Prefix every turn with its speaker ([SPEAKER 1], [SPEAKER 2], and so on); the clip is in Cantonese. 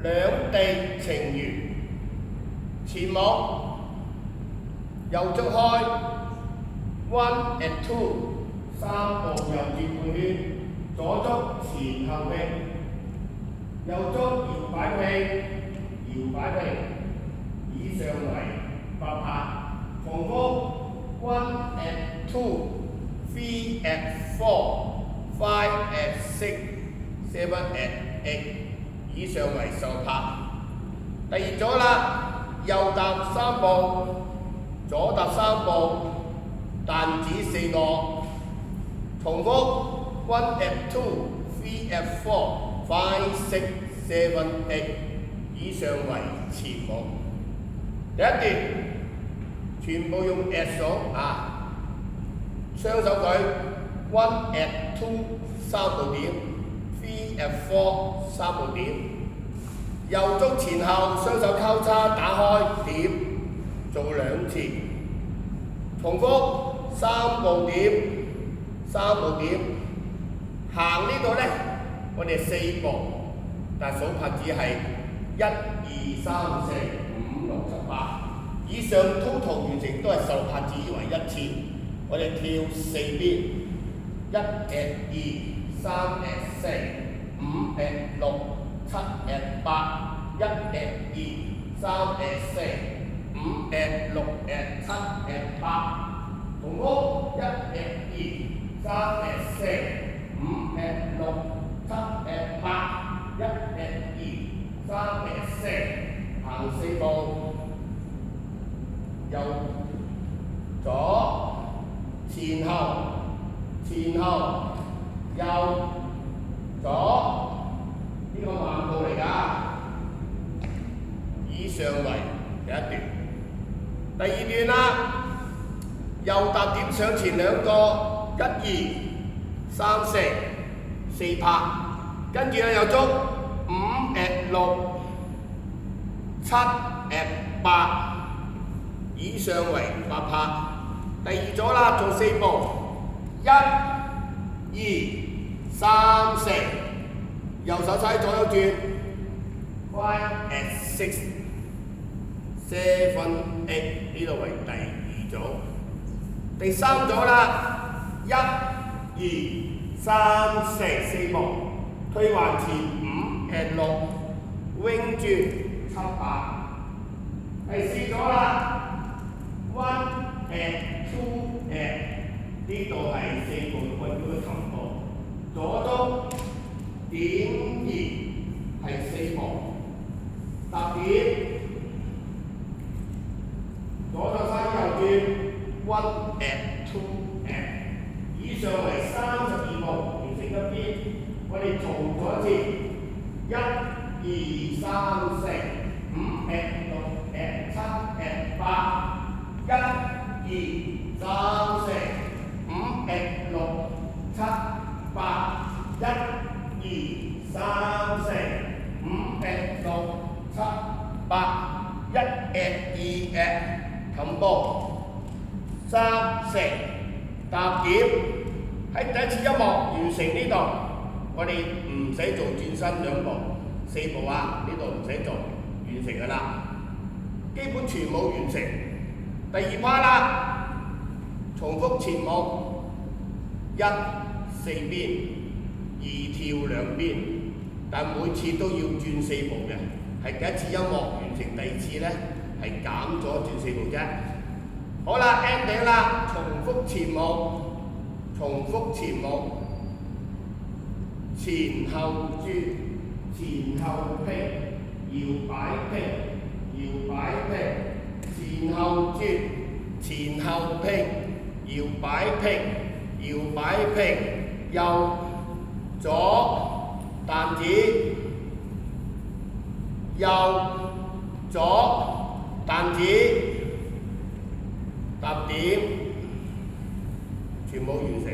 [SPEAKER 1] 兩地情緣，前舞右足開 one and two 三步右轉半圈，左足前後拼，右足搖擺拼，搖擺拼，以上為8拍。重複 one and two three and four five and six seven and eight。以上為10拍。第二組啦，右踏3步，左踏3步，彈指4個，重複 one and two three and four five six seven eight。以上為前舞。第一段全部用 at 數啊，雙手舉 one and two 3步點。3 and 4 3步點，右足前後雙手交叉打開點，做2次，重複3步點3步點。行呢度呢，我哋4步，但數拍子係1 2 3 4 5 6 7 8。以上 total 完成都係受拍子為1次。我哋跳4邊，1 and 2 3 and 4 5 and 6 7 and 8 1 and 2 3 and 4 5 and 6 and 7 and 8。重複1 and 2 3 and 4 5 and 6 7 and 8 1 and 2 3 and 4。行4步，右左前後前後右左，呢個慢步嚟㗎。以上為第一段。第二段啦，右踏點上前2個，1 2 3 4 4拍，跟住右足5 and 6 7 and 8。以上為8拍。第二組啦，做4步，1 2 3 4，右手踩左右轉，5 and 6 7 8，呢度為第二組。第三組啦，1 2 3 4 4步，退還前5 and 6 wing 轉7 8。第四組啦，1 and 2 and， 呢度係4步運咗個頭部，左足點2係4步，踏點，左手ซ้าย右轉1 and 2 and。以上為32步，完成一邊。我哋做咗一次，1 2 3 4 5 and 6 and 7 and 8，1 2 3 4 5 and 6 7 8，1 2 3 4 5 and 6 7 8，1 and 2 and， 同步3 4踏點。喺第一次音樂完成呢度，我哋唔使做轉身2步4步啊，呢度唔使做，完成㗎啦。基本全舞完成。第2 part 啦，重複前舞1 4邊，2跳2邊，但每次都要轉4步嘅。係第一次音樂完成，第二次呢係減咗轉4步啫。好啦 ，ending 啦，重複前舞，重複前舞，前後轉，前後拼，搖擺拼，搖擺拼，前後轉，前後拼，搖擺拼，搖擺拼，右左彈指，右左彈指，踏點，全部完成。